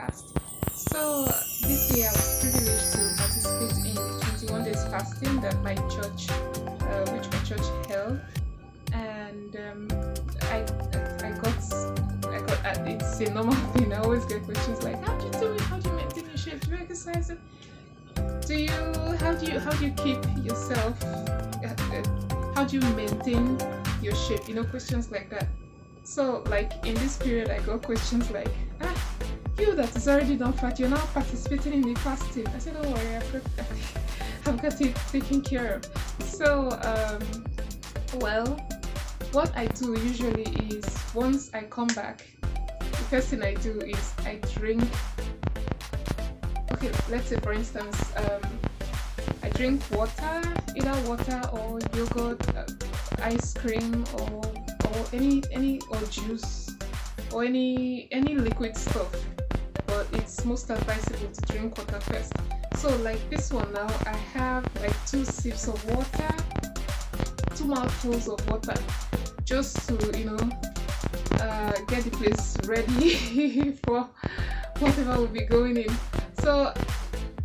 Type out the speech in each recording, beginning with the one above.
fast. So this year I was privileged to participate in the 21 days fasting that my church, which my church held, and I, it's a normal thing. I always get questions like, "How do you do it? How do you maintain your shape? Do you exercise it? Do you? How do you keep yourself? How do you maintain your shape? Questions like that." So, like in this period, I got questions like, you that is already done fat, you're now participating in the fasting. I said, don't worry, I've got it taken care of. So, well, what I do usually is once I come back, the first thing I do is I drink. Okay, let's say for instance, I drink water, either water or yogurt, ice cream, or any or juice or any liquid stuff. But it's most advisable to drink water first. So like this one now, I have like 2 sips of water, 2 mouthfuls of water, just to get the place ready for whatever will be going in. So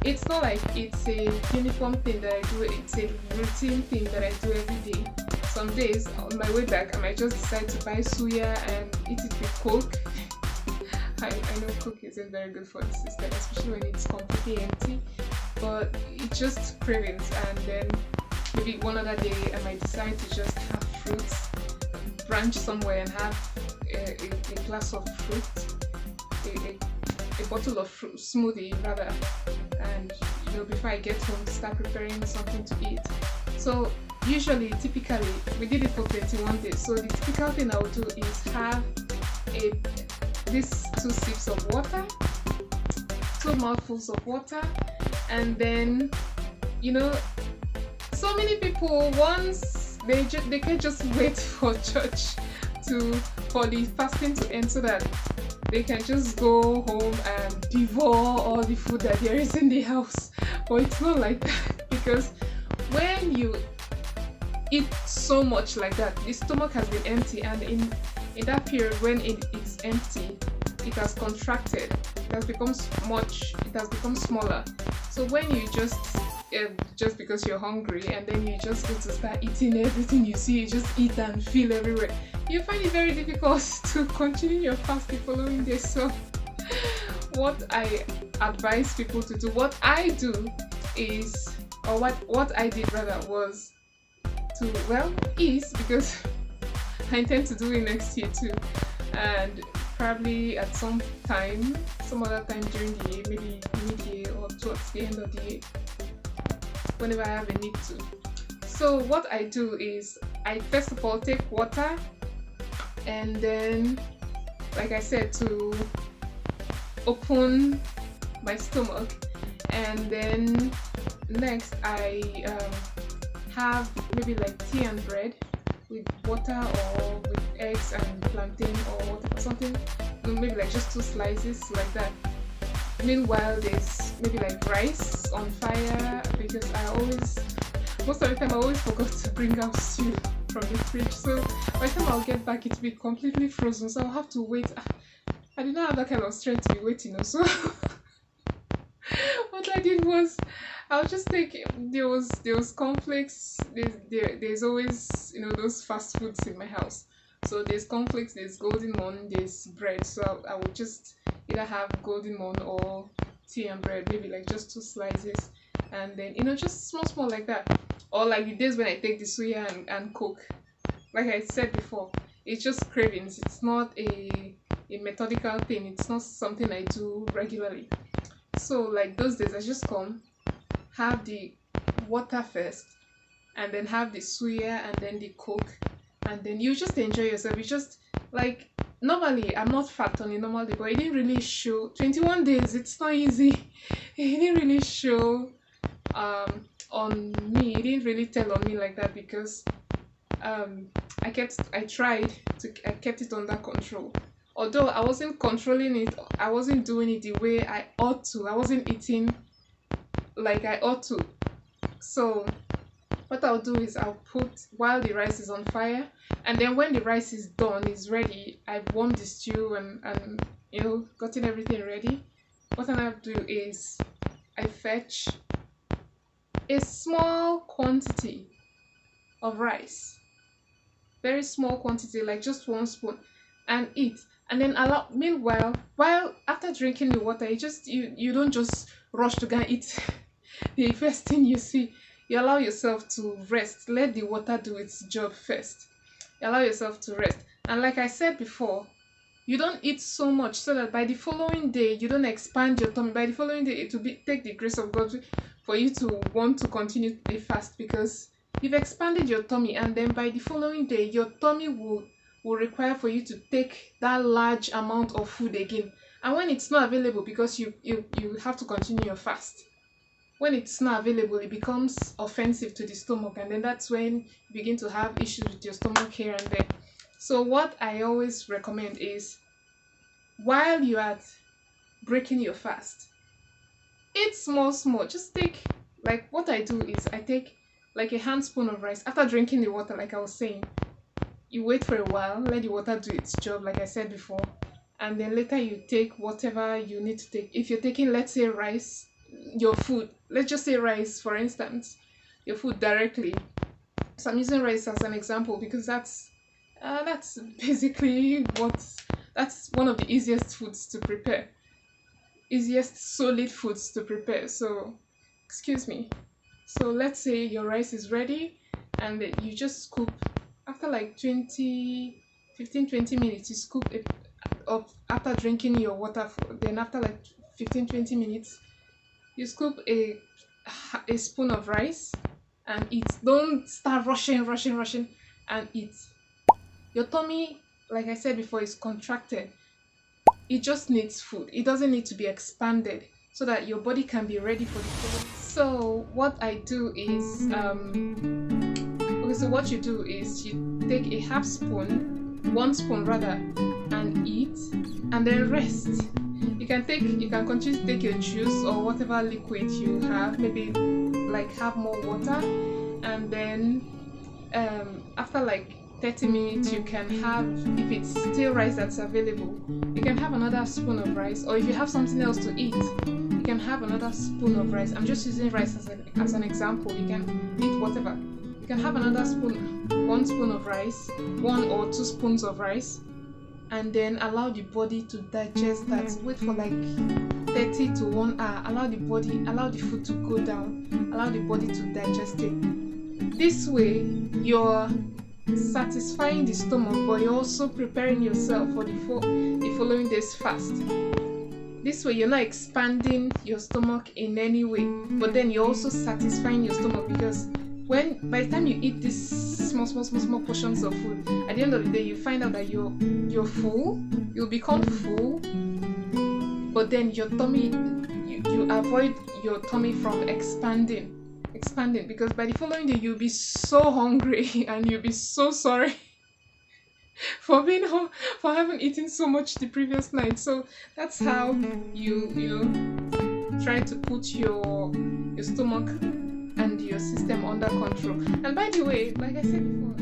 it's not like it's a uniform thing that I do, it's a routine thing that I do every day. Some days on my way back, I might just decide to buy suya and eat it with Coke. I know Coke isn't very good for the system, especially when it's completely empty, but it just cravings. And then maybe one other day, I might decide to just have fruits, branch somewhere and have a glass of fruit, a bottle of fruit smoothie rather, and before I get home, start preparing something to eat. So usually, typically, we did it for 21 days. So the typical thing I would do is have these 2 sips of water, 2 mouthfuls of water, and then so many people once they can just wait for church for the fasting to end so that they can just go home and devour all the food that there is in the house. But it's not like that, because when you eat so much like that, the stomach has been empty, and in that period when it's empty, it has contracted, it has become smaller. So when you just because you're hungry and then you just go to start eating everything you see, you just eat and feel everywhere, you find it very difficult to continue your fast the following day. So what I advise people to do, what I do is, or what I did rather, was because I intend to do it next year too, and probably at some other time during the year, maybe mid-year or towards the end of the year, whenever I have a need to. So what I do is, I first of all take water, and then, like I said, to open my stomach, and then next I have maybe like tea and bread with water, or with eggs and plantain or whatever, something, maybe like just 2 slices like that. Meanwhile, there's maybe like rice on fire, because most of the time I always forgot to bring out stew from the fridge. So by the time I'll get back, it'll be completely frozen. So I'll have to wait. I did not have that kind of strength to be waiting. So what I did was, I'll just take, there was cornflakes. There's always those fast foods in my house. So there's cornflakes, there's golden morn, there's bread. So I would just either have golden morn or tea and bread, maybe like just 2 slices, and then just small like that. Or like the days when I take the suya and Coke, like I said before, it's just cravings. It's not a methodical thing. It's not something I do regularly. So like those days, I just come, have the water first, and then have the suya and then the Coke, and then you just enjoy yourself. You just, like, normally I'm not fat on a normal day, but it didn't really show. 21 days, it's not easy. It didn't really show on me. It didn't really tell on me like that, because I kept it under control. Although I wasn't controlling it, I wasn't doing it the way I ought to. I wasn't eating like I ought to. So what I'll do is, I'll put, while the rice is on fire, and then when the rice is done, is ready, I've warmed the stew and gotten everything ready, what I now do is I fetch a small quantity of rice, very small quantity, like just 1 spoon, and eat. And then allow, meanwhile, while after drinking the water, you don't just rush to go and eat the first thing you see. You allow yourself to rest. Let the water do its job first. You allow yourself to rest. And like I said before, you don't eat so much so that by the following day you don't expand your tummy. By the following day it will be take the grace of God for you to want to continue the fast, because you've expanded your tummy, and then by the following day your tummy will require for you to take that large amount of food again. And when it's not available, because you have to continue your fast, when it's not available it becomes offensive to the stomach, and then that's when you begin to have issues with your stomach here and there. So what I always recommend is, while you are breaking your fast, eat small small. Just take, like what I do is I take like a handspoon of rice after drinking the water. Like I was saying, you wait for a while, let the water do its job, like I said before, and then later you take whatever you need to take. If you're taking, let's say, rice, your food, let's just say rice for instance, your food directly. So I'm using rice as an example because that's basically that's one of the easiest foods to prepare, easiest solid foods to prepare. So excuse me. So let's say your rice is ready, and then you just scoop, after like 15-20 minutes, you scoop it up after drinking your water. Then after like 15-20 minutes, you scoop a spoon of rice and eat. Don't start rushing and eat. Your tummy, like I said before, is contracted. It just needs food. It doesn't need to be expanded so that your body can be ready for the food. So what I do is, okay, so what you do is you take a half spoon, 1 spoon rather, and eat, and then rest. You can continue to take your juice or whatever liquid you have, maybe like have more water, and then after like 30 minutes you can have, if it's still rice that's available, you can have another spoon of rice, or if you have something else to eat, you can have another spoon of rice. I'm just using rice as an example. You can eat whatever. You can have another spoon, 1 spoon of rice, 1 or 2 spoons of rice, and then allow the body to digest that. Wait for like 30 to 1 hour. Allow the food to go down, allow the body to digest it. This way you're satisfying the stomach, but you're also preparing yourself for the following day's fast. This way you're not expanding your stomach in any way, but then you're also satisfying your stomach, because by the time you eat these small portions of food, at the end of the day you find out that you're full. You'll become full, but then your tummy, you avoid your tummy from expanding, because by the following day you'll be so hungry and you'll be so sorry for having eaten so much the previous night. So that's how you try to put your stomach and your system under control. And by the way, like I said before,